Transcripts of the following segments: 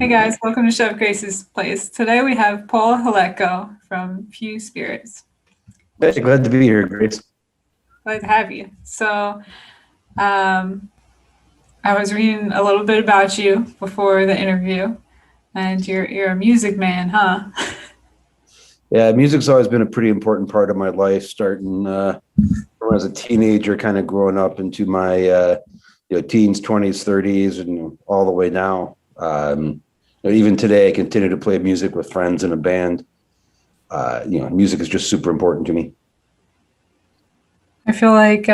Hey guys, welcome to Chef Grace's Place. Today we have Paul Haleko from FEWSPIRITS. Hey, glad to be here, Grace. Glad to have you. Um, I was reading a little bit about you before the interview, and you're a music man, huh? Yeah, music's always been a pretty important part of my life, starting when I was a teenager, kind of growing up into my teens, 20s, 30s, and all the way now. Even today, I continue to play music with friends in a band. Music is just super important to me. I feel like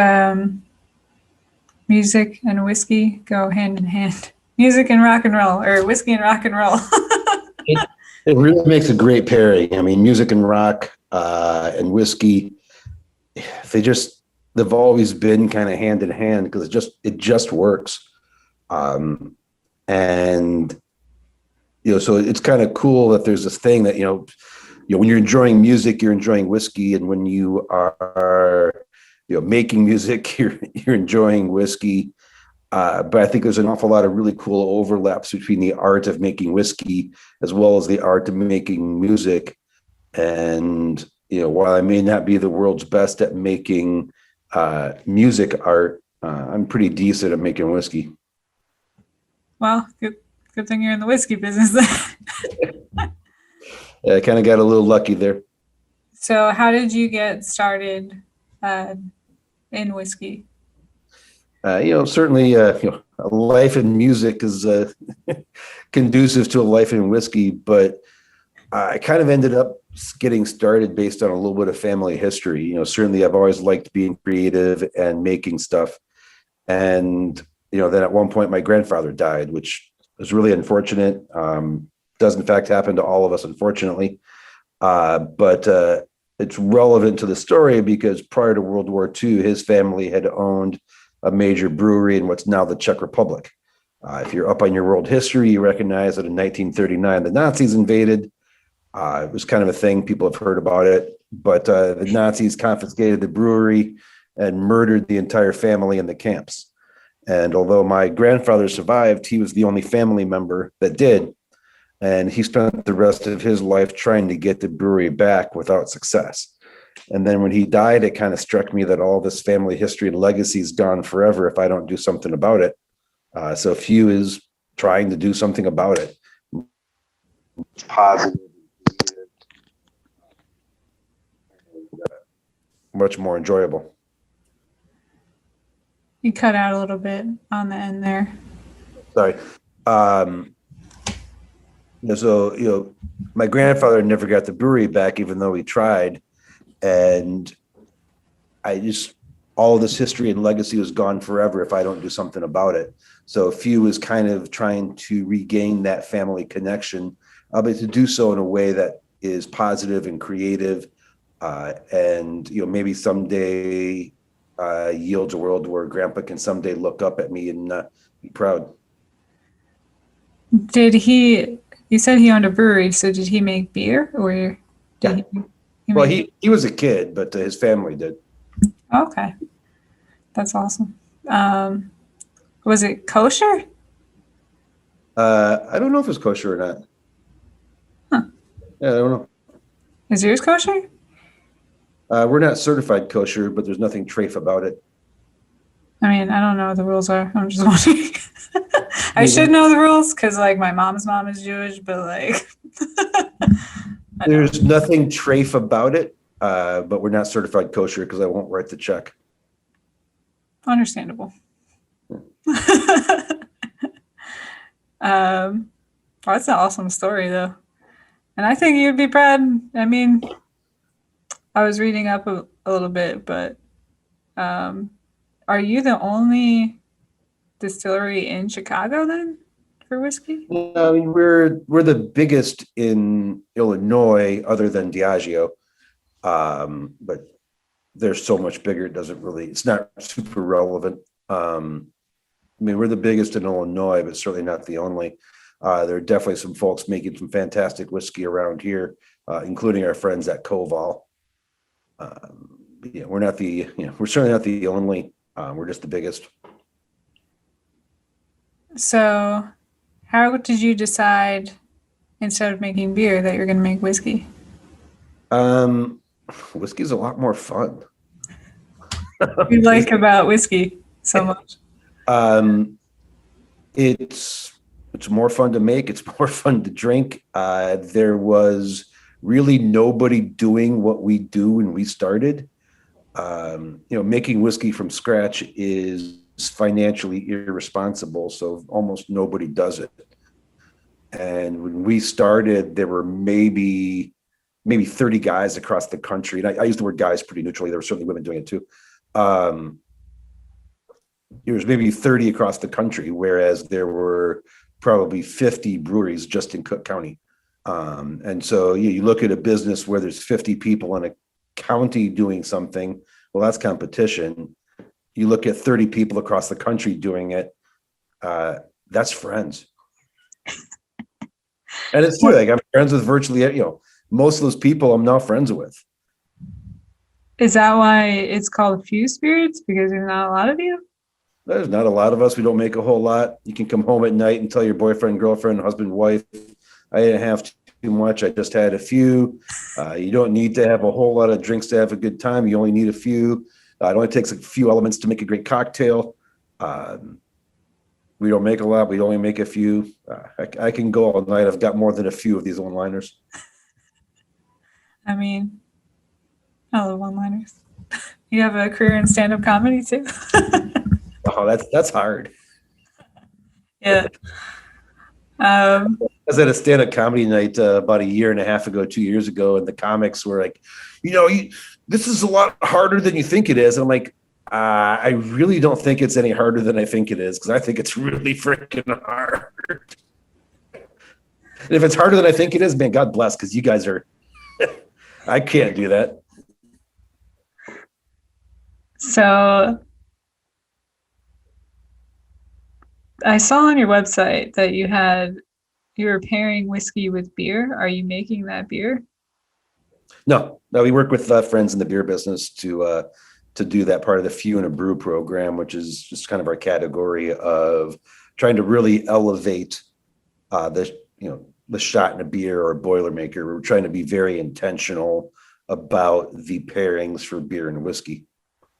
music and whiskey go hand in hand. Music and rock and roll, or whiskey and rock and roll. It, it really makes a great pairing. I mean, music and rock and whiskey, they just they've always been kind of hand in hand because it just works. Um, and so it's kind of cool that there's this thing that when you're enjoying music, you're enjoying whiskey, and when you are making music, you're enjoying whiskey. But I think there's an awful lot of really cool overlaps between the art of making whiskey as well as the art of making music. And while I may not be the world's best at making music art, I'm pretty decent at making whiskey. Well, good thing you're in the whiskey business then. Yeah, I kind of got a little lucky there. So, how did you get started uh, in whiskey? Certainly, a life in music is conducive to a life in whiskey, but I kind of ended up getting started based on a little bit of family history. Certainly I've always liked being creative and making stuff. And, then at one point my grandfather died, which was really unfortunate. Does in fact happen to all of us, unfortunately. But it's relevant to the story because prior to World War II, his family had owned a major brewery in what's now the Czech Republic. If you're up on your world history, you recognize that in 1939, the Nazis invaded. It was kind of a thing. People have heard about it, but the Nazis confiscated the brewery and murdered the entire family in the camps. And although my grandfather survived, he was the only family member that did. And he spent the rest of his life trying to get the brewery back without success. And then when he died, it kind of struck me that all this family history and legacy is gone forever if I don't do something about it. So Few is trying to do something about it. Positive, much more enjoyable. You cut out a little bit on the end there. Sorry. My grandfather never got the brewery back, even though he tried. And all of this history and legacy was gone forever if I don't do something about it. So Few is kind of trying to regain that family connection, but to do so in a way that is positive and creative, and maybe someday yields a world where Grandpa can someday look up at me and be proud. Did he? You said he owned a brewery, so did he make beer, or did Yeah. he Well, make? he was a kid, but his family did. Okay, that's awesome. Was it kosher? I don't know if it's kosher or not. Huh. Yeah, I don't know. Is yours kosher? We're not certified kosher, but there's nothing trafe about it. I mean, I don't know what the rules are. I'm just wondering. I Neither. should know the rules because, like, my mom's mom is Jewish, but like, There's nothing trafe about it, but we're not certified kosher because I won't write the check. understandable. Well, that's an awesome story, though, and I think you'd be proud. I mean, I was reading up a little bit, but um, are you the only distillery in Chicago then for whiskey? I mean, we're the biggest in Illinois, other than Diageo, but they're so much bigger. It's not super relevant. I mean, we're the biggest in Illinois, but certainly not the only. There are definitely some folks making some fantastic whiskey around here, including our friends at Koval. We're certainly not the only. We're just the biggest. So How did you decide instead of making beer that you're going to make whiskey? Um, Whiskey's a lot more fun. You like about whiskey so much? Um, it's it's more fun to make. It's more fun to drink. There was really nobody doing what we do when we started. Making whiskey from scratch is financially irresponsible, so almost nobody does it. And when we started, there were maybe 30 guys across the country. And I use the word guys pretty neutrally. There were certainly women doing it too. Um, there was maybe 30 across the country, whereas there were probably 50 breweries just in Cook County. And so you look at a business where there's 50 people in a county doing something, well, that's competition. You look at 30 people across the country doing it, that's friends. And it's true. Like I'm friends with virtually, most of those people I'm now friends with. Is that why it's called FEWSPIRITS? Because there's not a lot of you? There's not a lot of us. We don't make a whole lot. You can come home at night and tell your boyfriend, girlfriend, husband, wife, I didn't have too much. I just had a few. You don't need to have a whole lot of drinks to have a good time. You only need a few. It only takes a few elements to make a great cocktail. We don't make a lot. We only make a few. I can go all night. I've got more than a few of these one-liners. I mean, I love one-liners. You have a career in stand-up comedy too? Oh, that's hard. Yeah. I was at a stand-up comedy night about a year and a half ago, 2 years ago, and the comics were like, this is a lot harder than you think it is. And I'm like, I really don't think it's any harder than I think it is, because I think it's really freaking hard. And if it's harder than I think it is, man, God bless, because you guys are, I can't do that. So I saw on your website that you were pairing whiskey with beer. Are you making that beer? No, we work with friends in the beer business to do that part of the Few and a Brew program, which is just kind of our category of trying to really elevate the shot in a beer or a Boilermaker. We're trying to be very intentional about the pairings for beer and whiskey.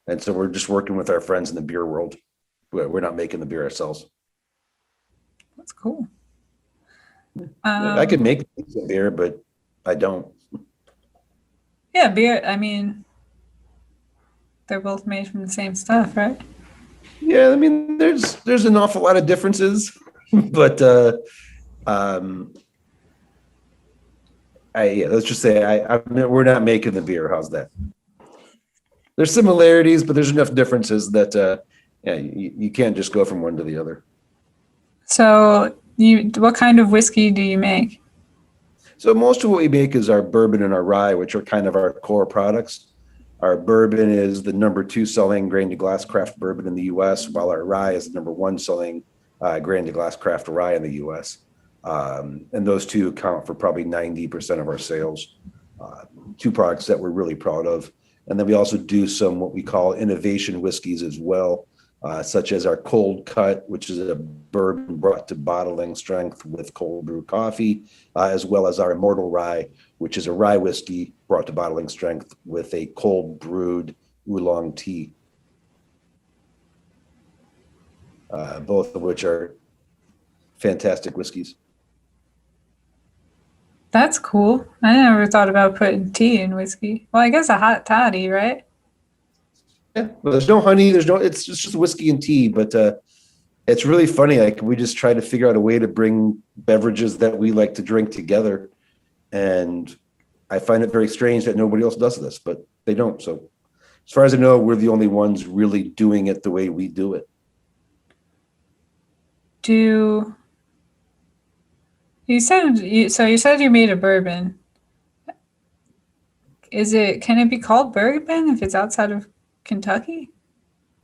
And so we're just working with our friends in the beer world. We're not making the beer ourselves. That's cool. I could make beer, but I don't. Yeah, beer. I mean, they're both made from the same stuff, right? Yeah, I mean, there's an awful lot of differences, but let's just say we're not making the beer. How's that? There's similarities, but there's enough differences that you can't just go from one to the other. So, what kind of whiskey do you make? So most of what we make is our bourbon and our rye, which are kind of our core products. Our bourbon is the number 2 selling grain to glass craft bourbon in the U.S., while our rye is the number 1 selling grain to glass craft rye in the U.S. And those two account for probably 90% of our sales. Two products that we're really proud of. And then we also do some what we call innovation whiskeys as well, such as our cold cut, which is a bourbon brought to bottling strength with cold brew coffee, as well as our immortal rye, which is a rye whiskey brought to bottling strength with a cold brewed oolong tea. Both of which are fantastic whiskeys. That's cool. I never thought about putting tea in whiskey. Well, I guess a hot toddy, right? Yeah, well, there's no honey. It's just whiskey and tea, but it's really funny. Like we just try to figure out a way to bring beverages that we like to drink together. And I find it very strange that nobody else does this, but they don't. So as far as I know, we're the only ones really doing it the way we do it. You said you made a bourbon. Can it be called bourbon if it's outside of Kentucky?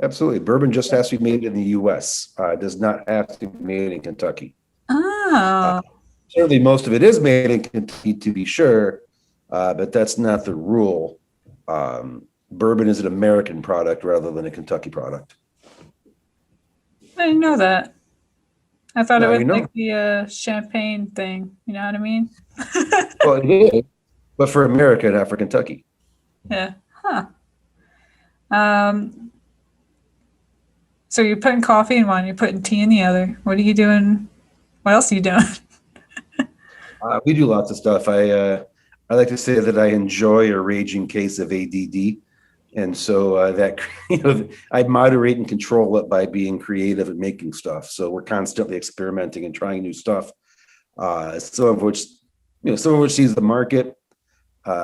Absolutely. Bourbon just has to be made in the U.S. It does not have to be made in Kentucky. Oh. Certainly most of it is made in Kentucky, to be sure, but that's not the rule. Bourbon is an American product rather than a Kentucky product. I didn't know that. I thought it Now was you know. like the champagne thing. You know what I mean? Well, it is, but for America, not for Kentucky. Yeah. Huh. Um, so you're putting coffee in one, you're putting tea in the other. What are you doing? What else are you doing? We do lots of stuff. I like to say that I enjoy a raging case of ADD, and so that I moderate and control it by being creative and making stuff. So we're constantly experimenting and trying new stuff. Some of which, some of which sees the market,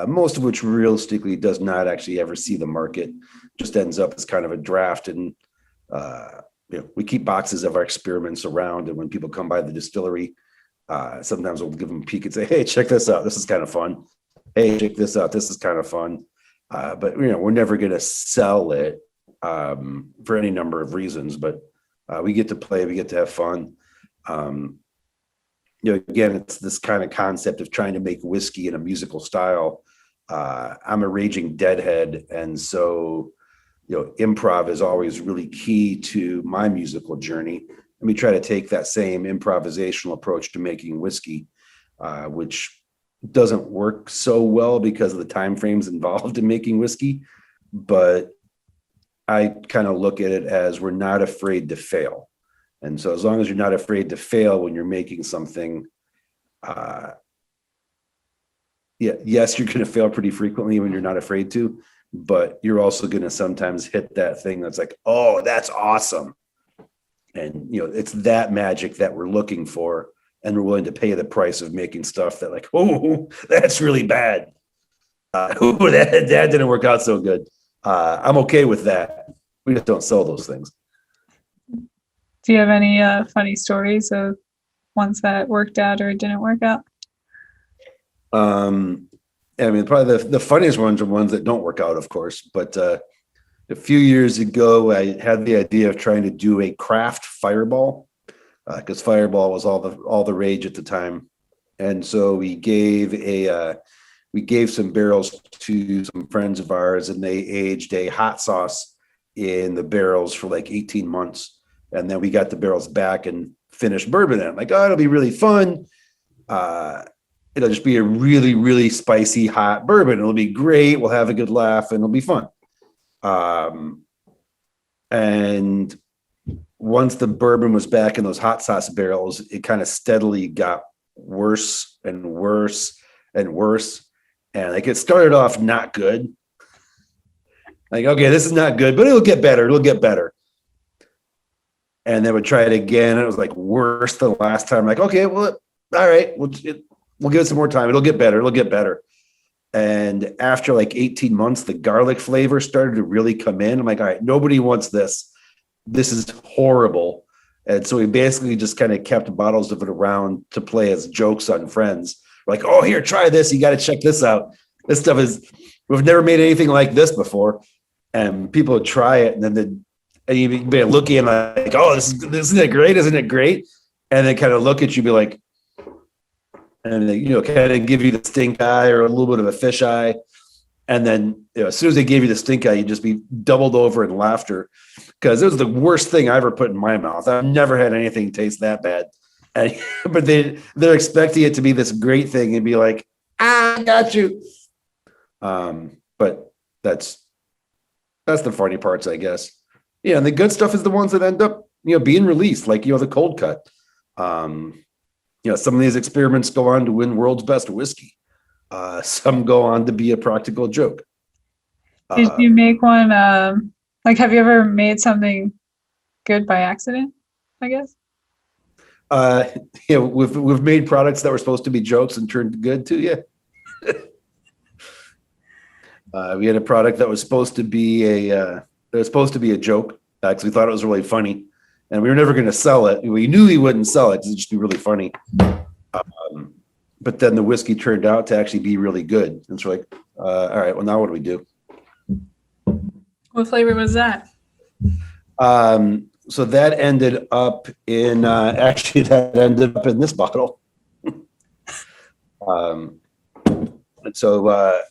most of which realistically does not actually ever see the market. Just ends up as kind of a draft, and we keep boxes of our experiments around. And when people come by the distillery, sometimes we'll give them a peek and say, "Hey, check this out. This is kind of fun. Hey, check this out. This is kind of fun." But we're never going to sell it for any number of reasons. But we get to play. We get to have fun. Again, it's this kind of concept of trying to make whiskey in a musical style. I'm a raging deadhead, and so improv is always really key to my musical journey. And we try to take that same improvisational approach to making whiskey, which doesn't work so well because of the time frames involved in making whiskey. But I kind of look at it as we're not afraid to fail. And so as long as you're not afraid to fail when you're making something, yes, you're going to fail pretty frequently when you're not afraid to, but you're also going to sometimes hit that thing that's like, oh, that's awesome. And, it's that magic that we're looking for. And we're willing to pay the price of making stuff that like, oh, that's really bad. That didn't work out so good. I'm okay with that. We just don't sell those things. Do you have any funny stories of ones that worked out or didn't work out? Probably the funniest ones are ones that don't work out, of course. But a few years ago, I had the idea of trying to do a craft fireball because fireball was all the rage at the time, and so we gave some barrels to some friends of ours, and they aged a hot sauce in the barrels for like 18 months. And then we got the barrels back and finished bourbon. And I'm like, oh, it'll be really fun. It'll just be a really, really spicy, hot bourbon. It'll be great. We'll have a good laugh and it'll be fun. And once the bourbon was back in those hot sauce barrels, it kind of steadily got worse and worse and worse. And like it started off not good. Like, okay, this is not good, but it'll get better. It'll get better. And then we'd try it again. And it was like worse than the last time. Like, okay, well, all right, we'll give it some more time. It'll get better. It'll get better. And after like 18 months, the garlic flavor started to really come in. I'm like, all right, nobody wants this. This is horrible. And so we basically just kind of kept bottles of it around to play as jokes on friends. We're like, oh, here, try this. You got to check this out. This stuff we've never made anything like this before. And people would try it. And then you'd be looking like, oh, isn't it great? Isn't it great? And then kind of look at you, be like, and they, kind of give you the stink eye or a little bit of a fish eye. And then, as soon as they gave you the stink eye, you'd just be doubled over in laughter because it was the worst thing I ever put in my mouth. I've never had anything taste that bad. But they're expecting it to be this great thing and be like, I got you. But that's the funny parts, I guess. Yeah, and the good stuff is the ones that end up, being released, like, the cold cut. Some of these experiments go on to win world's best whiskey. Some go on to be a practical joke. Did you make one? Have you ever made something good by accident? I guess. We've made products that were supposed to be jokes and turned good too. Yeah. We had a product that was supposed to be a joke because we thought it was really funny, and we were never going to sell it. We knew we wouldn't sell it because it'd just be really funny. But then the whiskey turned out to actually be really good, and so like, all right, well, now what do we do? What flavor was that? So that ended up in this bottle. And so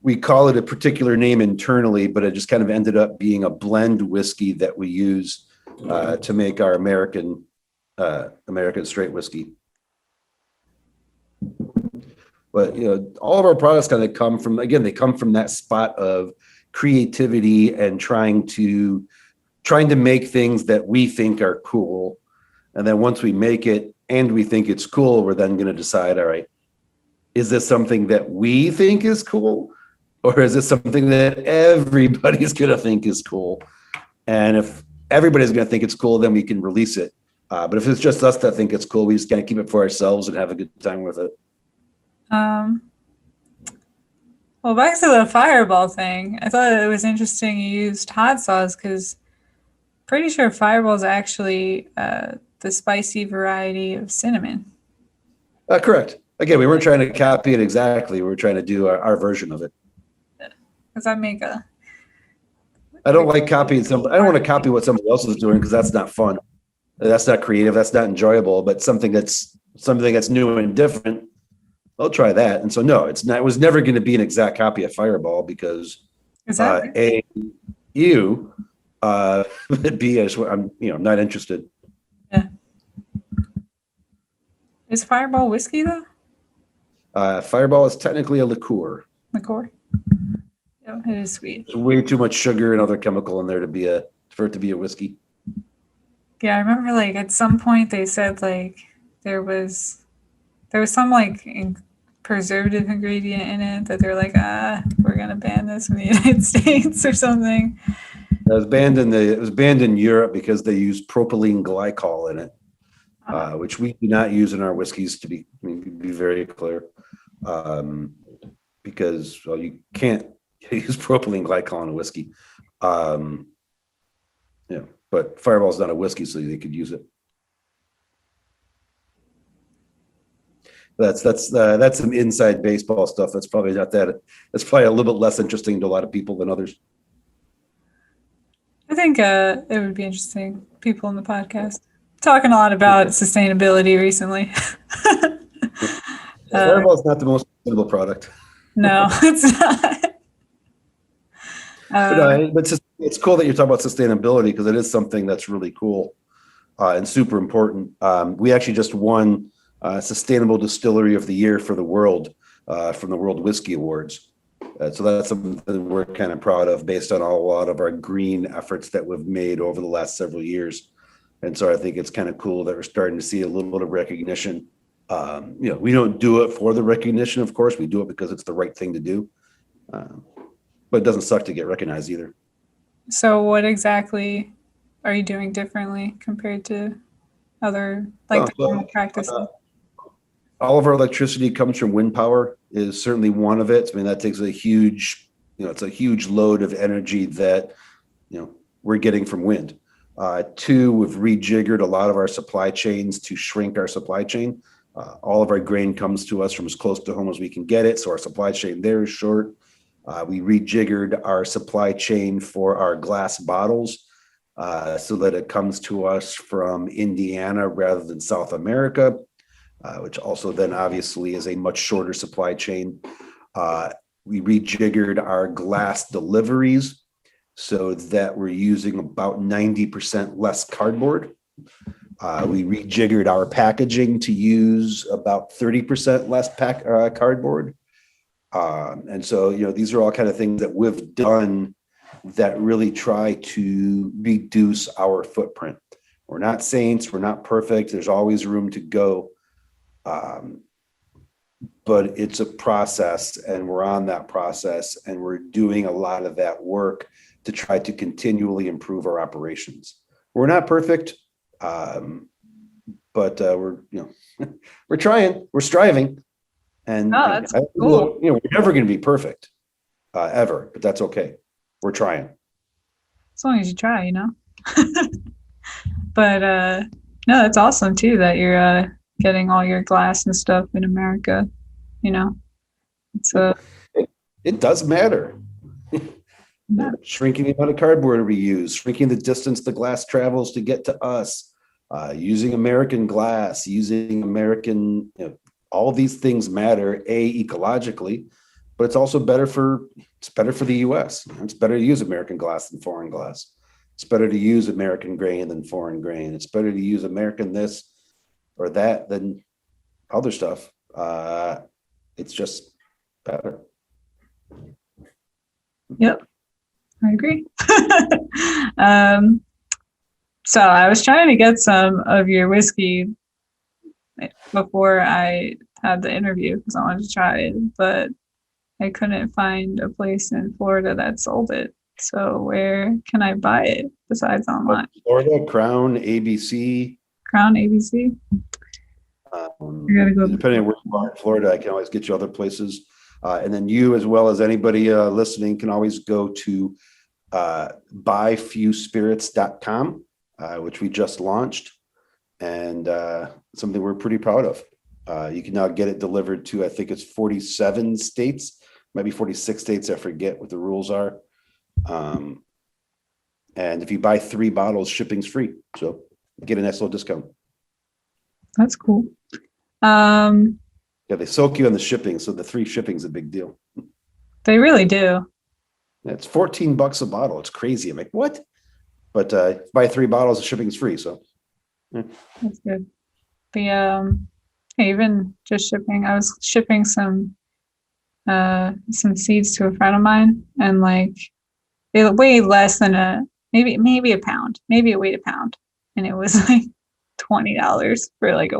we call it a particular name internally, but it just kind of ended up being a blend whiskey that we use to make our American American straight whiskey. But all of our products kind of come from, again, they come from that spot of creativity and trying to make things that we think are cool. And then once we make it and we think it's cool, we're then going to decide, all right, is this something that we think is cool? Or is this something that everybody's going to think is cool? And if everybody's going to think it's cool, then we can release it. But if it's just us that think it's cool, we just got to keep it for ourselves and have a good time with it. Well, back to the Fireball thing. I thought it was interesting you used hot sauce because pretty sure Fireball is actually the spicy variety of cinnamon. Correct. Again, we weren't trying to copy it exactly. We were trying to do our version of it. Does that make a... I don't like copying something. I don't want to copy what somebody else is doing because that's not fun. That's not creative. That's not enjoyable. But something that's new and different, I'll try that. And so no, it's not. It was never going to be an exact copy of Fireball because A, you, B, I'm not interested. Yeah. Is Fireball whiskey though? Fireball is technically a liqueur. Liqueur. Yeah, it is sweet. There's way too much sugar and other chemical in there for it to be a whiskey. Yeah, I remember like at some point they said like there was some like preservative ingredient in it that they're like, we're gonna ban this in the United States or something. It was banned in Europe because they use propylene glycol in it, which we do not use in our whiskeys, to be very clear, because you can't use propylene glycol in a whiskey. But Fireball is not a whiskey, so they could use it. That's some inside baseball stuff. That's probably not that. That's probably a little bit less interesting to a lot of people than others. I think it would be interesting. People in the podcast talking a lot about sustainability recently. Fireball is not the most sustainable product. No, it's not. But it's cool that you're talking about sustainability because it is something that's really cool and super important. We actually just won Sustainable Distillery of the Year for the world from the World Whiskey Awards. So that's something we're kind of proud of based on a lot of our green efforts that we've made over the last several years. And so I think it's kind of cool that we're starting to see a little bit of recognition. We don't do it for the recognition, of course. We do it because it's the right thing to do. But it doesn't suck to get recognized either. So what exactly are you doing differently compared to other practices? All of our electricity comes from wind power is certainly one of it. I mean, that takes a huge, it's a huge load of energy that, we're getting from wind. Two, we've rejiggered a lot of our supply chains to shrink our supply chain. All of our grain comes to us from as close to home as we can get it. So our supply chain there is short. We rejiggered our supply chain for our glass bottles so that it comes to us from Indiana rather than South America, which also then obviously is a much shorter supply chain. We rejiggered our glass deliveries so that we're using about 90% less cardboard. We rejiggered our packaging to use about 30% less cardboard. And so, these are all kind of things that we've done that really try to reduce our footprint. We're not saints. We're not perfect. There's always room to go. But it's a process and we're on that process and we're doing a lot of that work to try to continually improve our operations. We're not perfect, but we're trying, we're striving. And that's cool. We're never going to be perfect, ever, but that's okay. We're trying. As long as you try, But no, that's awesome too that you're getting all your glass and stuff in America. It's it does matter. Shrinking the amount of cardboard we use, shrinking the distance the glass travels to get to us, using American glass, using American, all these things matter, ecologically, but it's also better for the US. It's better to use American glass than foreign glass. It's better to use American grain than foreign grain. It's better to use American this or that than other stuff. It's just better. Yep, I agree. So I was trying to get some of your whiskey before I had the interview because I wanted to try it, but I couldn't find a place in Florida that sold it. So where can I buy it besides online? Florida, Crown, ABC. Crown, ABC. I gotta go. Depending on where you are in Florida, I can always get you other places. And then you, as well as anybody listening, can always go to buyfewspirits.com, which we just launched, and something we're pretty proud of. You can now get it delivered to, I think it's 47 states, maybe 46 states. I forget what the rules are. And if you buy 3 bottles, shipping's free. So get a nice little discount. That's cool. Yeah, they soak you on the shipping. So the 3 shipping's a big deal. They really do. It's $14 a bottle. It's crazy. I'm like, what? But buy 3 bottles, the shipping's free. So yeah. That's good. The even just shipping, I was shipping some seeds to a friend of mine, and like it weighed less than maybe a pound, maybe it weighed a pound, and it was like $20 for like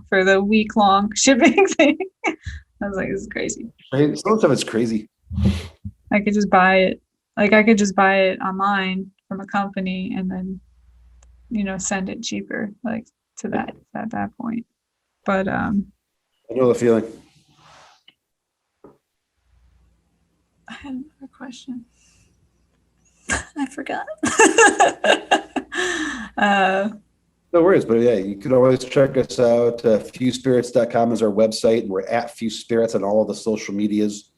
for the week-long shipping thing. I was like, this is crazy. Sometimes it's crazy. I could just buy it. Like I could just buy it online from a company and then, send it cheaper, like to that at that point. But I know the feeling. I had another question. I forgot. No worries, but yeah, you can always check us out. FEWSPIRITS.com is our website, and we're at FEWSPIRITS on all of the social medias,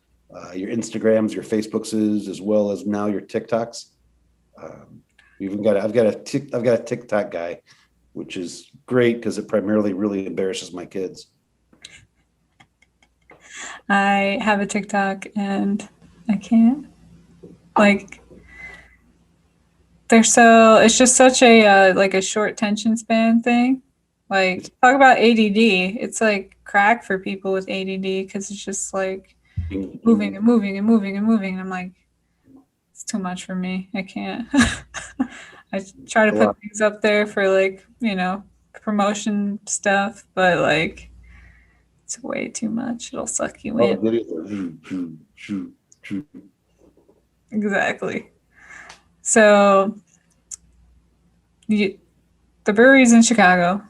your Instagrams, your Facebooks, as well as now your TikToks. I've got a TikTok guy, which is great because it primarily really embarrasses my kids. I have a TikTok and I can't it's just such a like a short attention span thing. Like talk about ADD. It's like crack for people with ADD because it's just like moving and moving and moving and moving. And I'm like, it's too much for me. I can't. I try to put things up there for like, promotion stuff, but like it's way too much. It'll suck you in. Exactly. So the brewery's in Chicago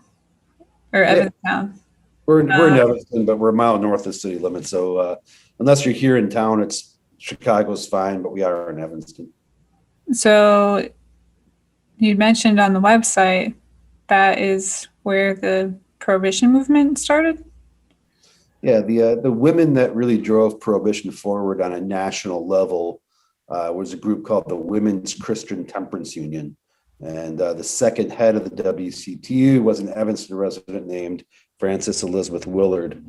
or Evanston. We're in Evanston, but we're a mile north of the city limits. So unless you're here in town, Chicago's fine, but we are in Evanston. So you mentioned on the website that is where the Prohibition movement started? Yeah, the women that really drove Prohibition forward on a national level was a group called the Women's Christian Temperance Union. And the second head of the WCTU was an Evanston resident named Frances Elizabeth Willard.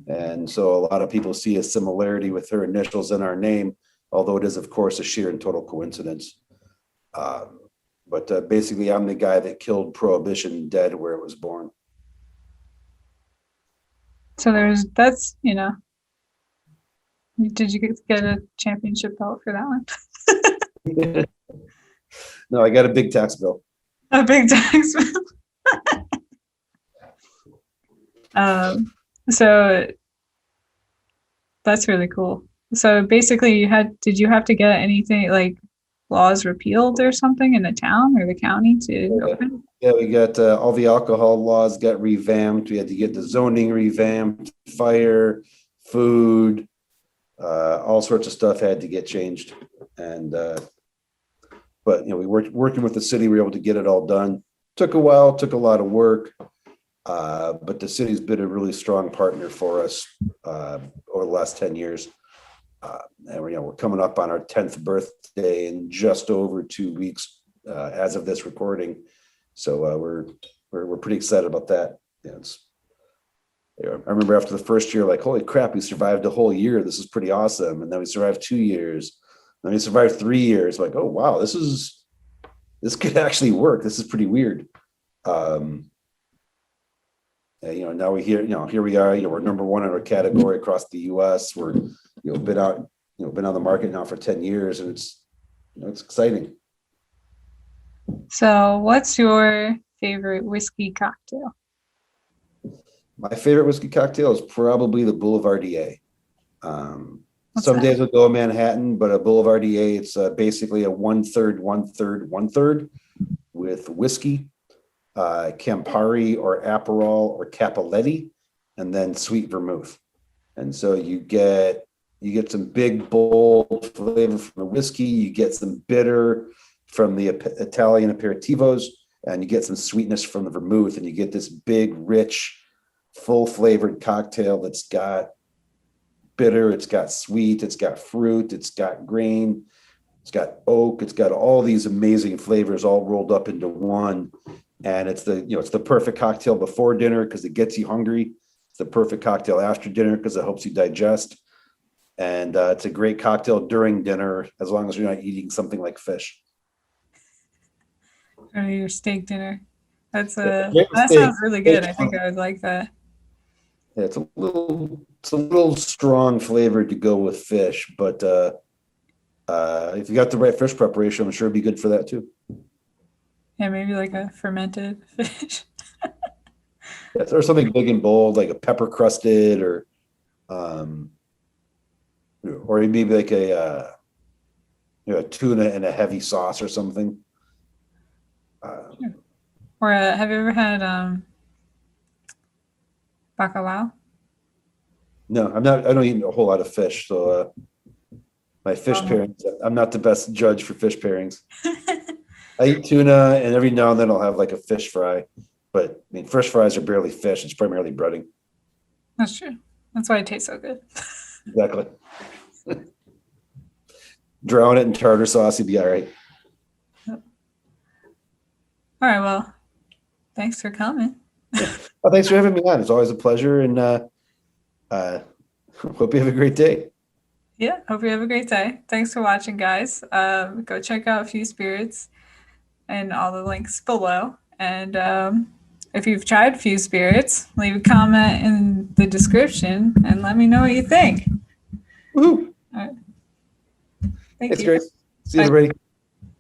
And so a lot of people see a similarity with her initials in our name, although it is, of course, a sheer and total coincidence. But basically, I'm the guy that killed Prohibition dead where it was born. So did you get a championship belt for that one? No, I got a big tax bill. A big tax bill. So that's really cool. So basically did you have to get anything like laws repealed or something in the town or the county to open? Yeah, we got all the alcohol laws got revamped. We had to get the zoning revamped, fire, food, all sorts of stuff had to get changed. And but we were working with the city, we were able to get it all done. Took a while, took a lot of work, but the city's been a really strong partner for us over the last 10 years. And we're coming up on our 10th birthday in just over 2 weeks as of this recording. So we're pretty excited about that. I remember after the first year, like, holy crap, we survived a whole year. This is pretty awesome. And then we survived 2 years. Then we survived 3 years. Like, oh wow, this is this could actually work. This is pretty weird. Now here we are, we're number one in our category across the US. We're, been on the market now for 10 years, and it's exciting. So what's your favorite whiskey cocktail? My favorite whiskey cocktail is probably the Boulevardier. Some that? days we'll go Manhattan, but a Boulevardier, it's basically a 1/3, 1/3, 1/3 with whiskey, Campari or Aperol or Cappelletti, and then sweet vermouth. And so you get some big, bold flavor from the whiskey, you get some bitter from the Italian aperitivos, and you get some sweetness from the vermouth, and you get this big, rich, full flavored cocktail that's got bitter, it's got sweet, it's got fruit, it's got grain, it's got oak, it's got all these amazing flavors all rolled up into one. And it's the perfect cocktail before dinner because it gets you hungry. It's the perfect cocktail after dinner because it helps you digest. And it's a great cocktail during dinner as long as you're not eating something like fish. Or your steak dinner. That steak. sounds really good. I think I would like that. Yeah, it's a little strong flavor to go with fish, but if you got the right fish preparation, I'm sure it'd be good for that too. Yeah, maybe like a fermented fish. Yeah, or something big and bold, like a pepper crusted, or maybe like a tuna in a heavy sauce or something. Sure. Or have you ever had bacalao? No, I'm not. I don't eat a whole lot of fish, so my fish pairings. I'm not the best judge for fish pairings. I eat tuna, and every now and then I'll have like a fish fry. But I mean, fish fries are barely fish; it's primarily breading. That's true. That's why it tastes so good. Exactly. Drown it in tartar sauce, you'd be all right. Yep. All right. Well, thanks for coming. Well, thanks for having me on. It's always a pleasure, and hope you have a great day. Yeah. Hope you have a great day. Thanks for watching, guys. Go check out FEWSPIRITS and all the links below. And if you've tried FEWSPIRITS, leave a comment in the description and let me know what you think. Woohoo! All right. Thanks, Grace. See you, everybody.